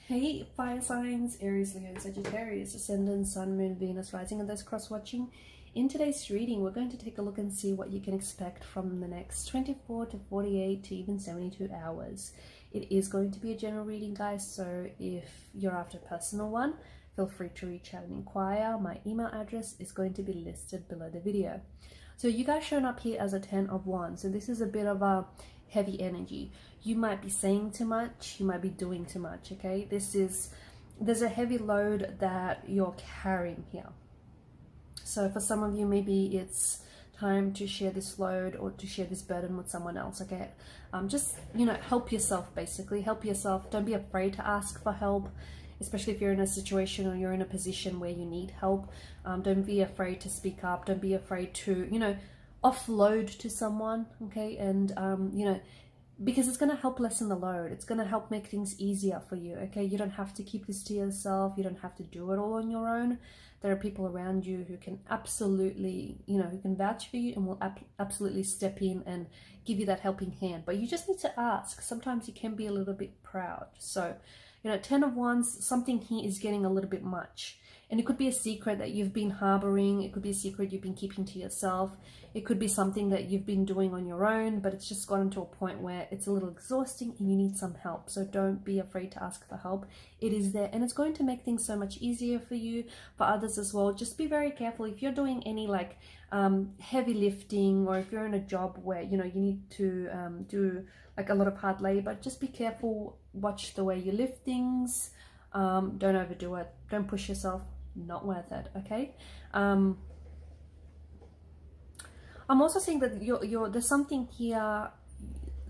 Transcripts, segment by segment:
Hey, fire signs, Aries, Leo, and Sagittarius, Ascendant, Sun, Moon, Venus, Rising, and those cross-watching. In today's reading, we're going to take a look and see what you can expect from the next 24 to 48 to even 72 hours. It is going to be a general reading, guys, so if you're after a personal one, feel free to reach out and inquire. My email address is going to be listed below the video. So you guys shown up here as a 10 of Wands, so this is a bit of a heavy energy. You might be saying too much, you might be doing too much, okay? There's a heavy load that you're carrying here. So for some of you, maybe it's time to share this load or to share this burden with someone else, okay? Just, help yourself, basically. Help yourself. Don't be afraid to ask for help, especially if you're in a situation or you're in a position where you need help. Don't be afraid to speak up. Don't be afraid to, offload to someone, okay? And, because it's going to help lessen the load. It's going to help make things easier for you, okay? You don't have to keep this to yourself. You don't have to do it all on your own. There are people around you who can absolutely, who can vouch for you and will absolutely step in and give you that helping hand. But you just need to ask. Sometimes you can be a little bit proud. So, 10 of Wands, something here is getting a little bit much. And it could be a secret that you've been harboring. It could be a secret you've been keeping to yourself. It could be something that you've been doing on your own, but it's just gotten to a point where it's a little exhausting and you need some help. So don't be afraid to ask for help. It is there and it's going to make things so much easier for you, for others as well. Just be very careful if you're doing any heavy lifting, or if you're in a job where, you need to do like a lot of hard labor. Just be careful. Watch the way you lift things. Don't overdo it. Don't push yourself. Not worth it, okay? I'm also seeing that there's something here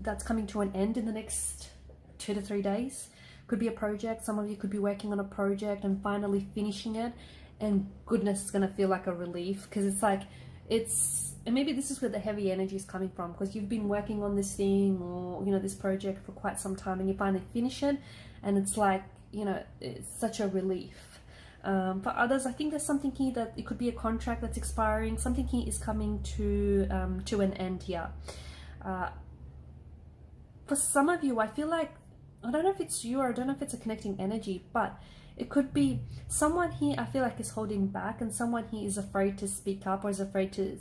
that's coming to an end in the next 2 to 3 days. Could be a project. Some of you could be working on a project and finally finishing it, and goodness, it's gonna feel like a relief, because and maybe this is where the heavy energy is coming from, because you've been working on this thing or this project for quite some time, and you finally finish it, and it's like it's such a relief. For others, I think there's something here that it could be a contract that's expiring. Something here is coming to an end here. For some of you, I feel like, I don't know if it's you or I don't know if it's a connecting energy, but it could be someone here I feel like is holding back, and someone here is afraid to speak up, or is afraid to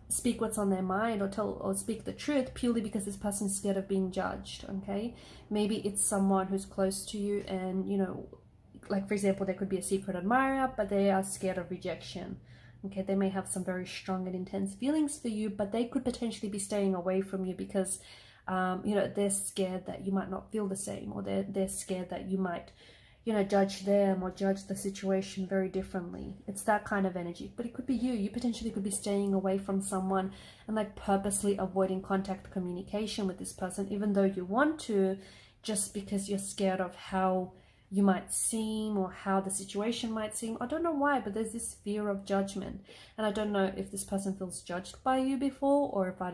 speak what's on their mind, or speak the truth, purely because this person is scared of being judged, okay? Maybe it's someone who's close to you, and like for example, there could be a secret admirer, but they are scared of rejection, okay? They may have some very strong and intense feelings for you, but they could potentially be staying away from you because they're scared that you might not feel the same, or they're scared that you might judge them or judge the situation very differently. It's that kind of energy. But it could be you potentially could be staying away from someone and like purposely avoiding contact, communication with this person, even though you want to, just because you're scared of how you might seem or how the situation might seem. I don't know why, but there's this fear of judgment, and I don't know if this person feels judged by you before, or if I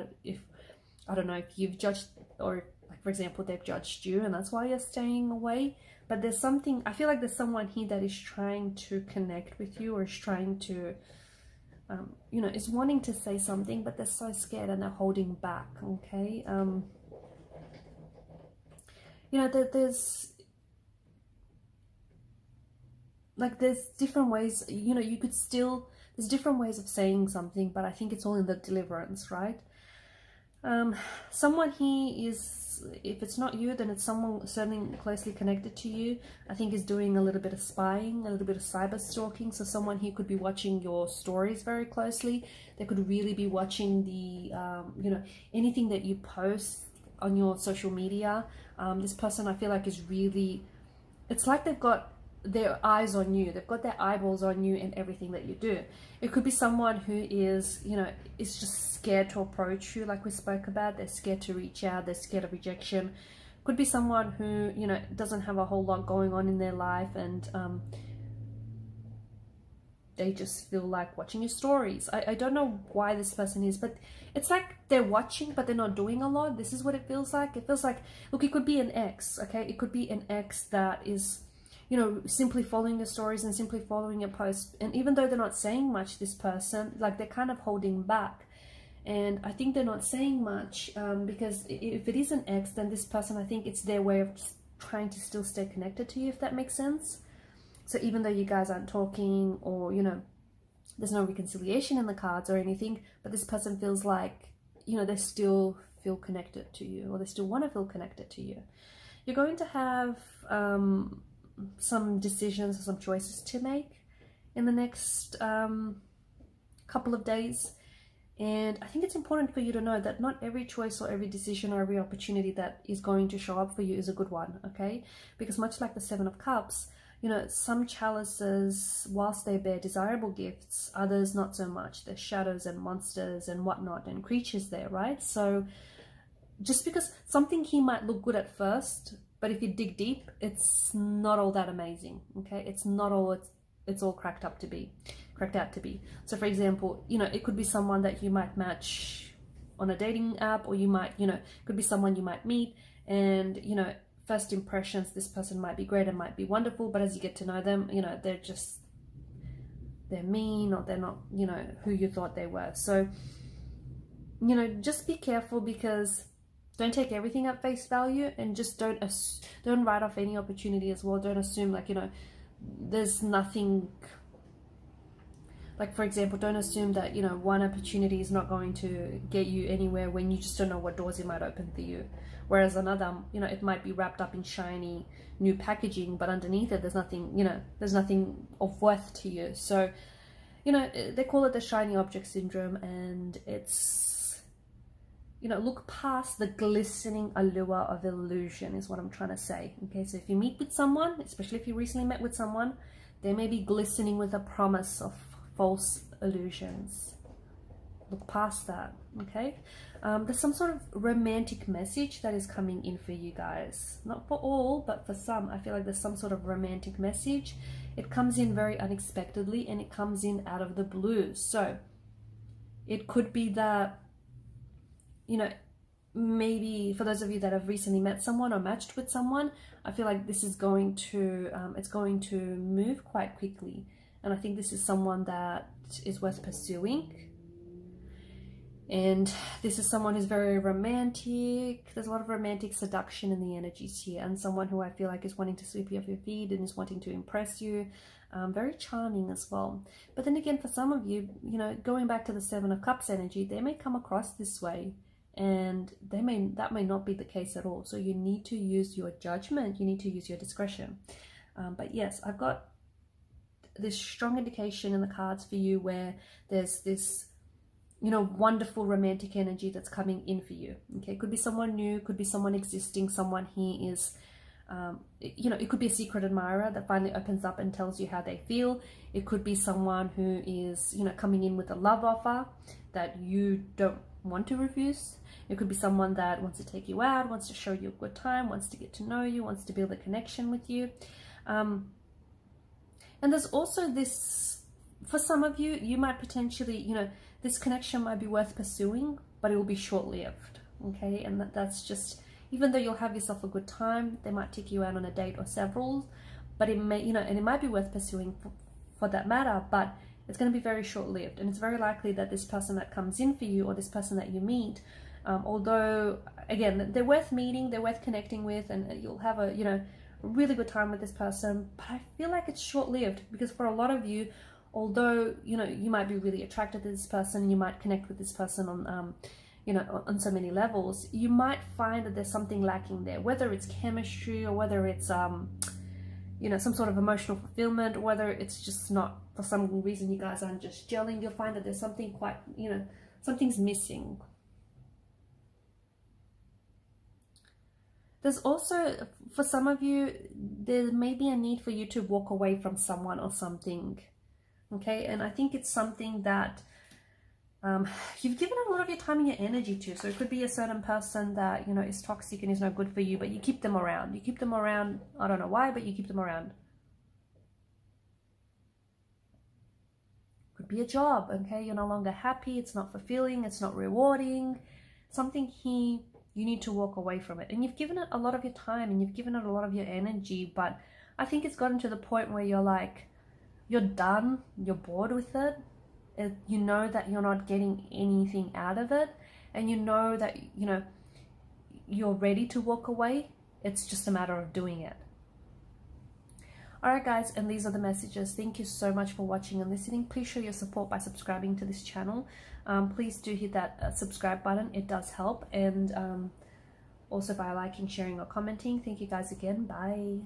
don't know if you've judged, or like for example they've judged you and that's why you're staying away. But there's something, I feel like there's someone here that is trying to connect with you, or is trying to is wanting to say something, but they're so scared and they're holding back, okay? There's different ways, there's different ways of saying something, but I think it's all in the deliverance, right? Someone here is, if it's not you, then it's someone certainly closely connected to you, I think is doing a little bit of spying, a little bit of cyber stalking. So someone here could be watching your stories very closely. They could really be watching the, anything that you post on your social media. This person I feel like is really, it's like they've got their eyes on you, they've got their eyeballs on you and everything that you do. It could be someone who is is just scared to approach you, like we spoke about. They're scared to reach out, they're scared of rejection. Could be someone who doesn't have a whole lot going on in their life, and they just feel like watching your stories. I don't know why this person is, but it's like they're watching but they're not doing a lot. This is what it feels like. It feels like, look, it could be an ex, okay? It could be an ex that is simply following your stories and simply following your posts. And even though they're not saying much, this person, like, they're kind of holding back. And I think they're not saying much because if it is an ex, then this person, I think it's their way of trying to still stay connected to you, if that makes sense. So even though you guys aren't talking, or, you know, there's no reconciliation in the cards or anything, but this person feels like, you know, they still feel connected to you, or they still want to feel connected to you. You're going to have some decisions or some choices to make in the next couple of days. And I think it's important for you to know that not every choice or every decision or every opportunity that is going to show up for you is a good one, okay? Because much like the Seven of Cups, you know, some chalices, whilst they bear desirable gifts, others not so much. There's shadows and monsters and whatnot and creatures there, right? So just because something here might look good at first, but if you dig deep, it's not all that amazing, okay? It's not all it's all cracked out to be. So for example, you know, it could be someone that you might match on a dating app, or you might, you know, it could be someone you might meet, and, you know, first impressions, this person might be great and might be wonderful, but as you get to know them, you know, they're mean, or they're not, you know, who you thought they were. So, you know, just be careful, because don't take everything at face value, and just don't write off any opportunity as well. Don't assume, like, you know, there's nothing. Like, for example, don't assume that, you know, one opportunity is not going to get you anywhere when you just don't know what doors it might open for you. Whereas another, you know, it might be wrapped up in shiny new packaging, but underneath it, there's nothing, you know, there's nothing of worth to you. So, you know, they call it the shiny object syndrome, and it's, you know, look past the glistening allure of illusion is what I'm trying to say. Okay, so if you meet with someone, especially if you recently met with someone, they may be glistening with a promise of false illusions. Look past that, okay? There's some sort of romantic message that is coming in for you guys. Not for all, but for some. I feel like there's some sort of romantic message. It comes in very unexpectedly, and it comes in out of the blue. So it could be that, you know, maybe for those of you that have recently met someone or matched with someone, I feel like this is going to, it's going to move quite quickly. And I think this is someone that is worth pursuing. And this is someone who's very romantic. There's a lot of romantic seduction in the energies here. And someone who I feel like is wanting to sweep you off your feet and is wanting to impress you. Very charming as well. But then again, for some of you, you know, going back to the Seven of Cups energy, they may come across this way. And that may not be the case at all. So you need to use your judgment. You need to use your discretion. But yes, I've got this strong indication in the cards for you where there's this, you know, wonderful romantic energy that's coming in for you. Okay, it could be someone new, could be someone existing, someone here is, you know, it could be a secret admirer that finally opens up and tells you how they feel. It could be someone who is, you know, coming in with a love offer that you don't want to refuse. It could be someone that wants to take you out, wants to show you a good time, wants to get to know you, wants to build a connection with you. And there's also this, for some of you, you might potentially, you know, this connection might be worth pursuing, but it will be short-lived, okay? And that's just, even though you'll have yourself a good time, they might take you out on a date or several, but it may, you know, and it might be worth pursuing for that matter, but it's going to be very short-lived. And it's very likely that this person that comes in for you, or this person that you meet, although, again, they're worth meeting, they're worth connecting with, and you'll have a, you know, really good time with this person, but I feel like it's short-lived, because for a lot of you, although, you know, you might be really attracted to this person, you might connect with this person on, you know, on so many levels, you might find that there's something lacking there, whether it's chemistry, or whether it's, you know, some sort of emotional fulfillment, or whether it's just not, for some reason you guys aren't just gelling. You'll find that there's something quite, you know, something's missing. There's also, for some of you, there may be a need for you to walk away from someone or something, okay? And I think it's something that you've given a lot of your time and your energy to. So it could be a certain person that, you know, is toxic and is not good for you, but you keep them around. You keep them around, I don't know why, but you keep them around. Could be a job, okay? You're no longer happy, it's not fulfilling, it's not rewarding. Something here, you need to walk away from it. And you've given it a lot of your time and you've given it a lot of your energy, but I think it's gotten to the point where you're like, you're done, you're bored with it. You know that you're not getting anything out of it, and you know that, you know, you're ready to walk away. It's just a matter of doing it. Alright guys, and these are the messages. Thank you so much for watching and listening. Please show your support by subscribing to this channel. Please do hit that subscribe button. It does help. And also by liking, sharing or commenting. Thank you guys again. Bye.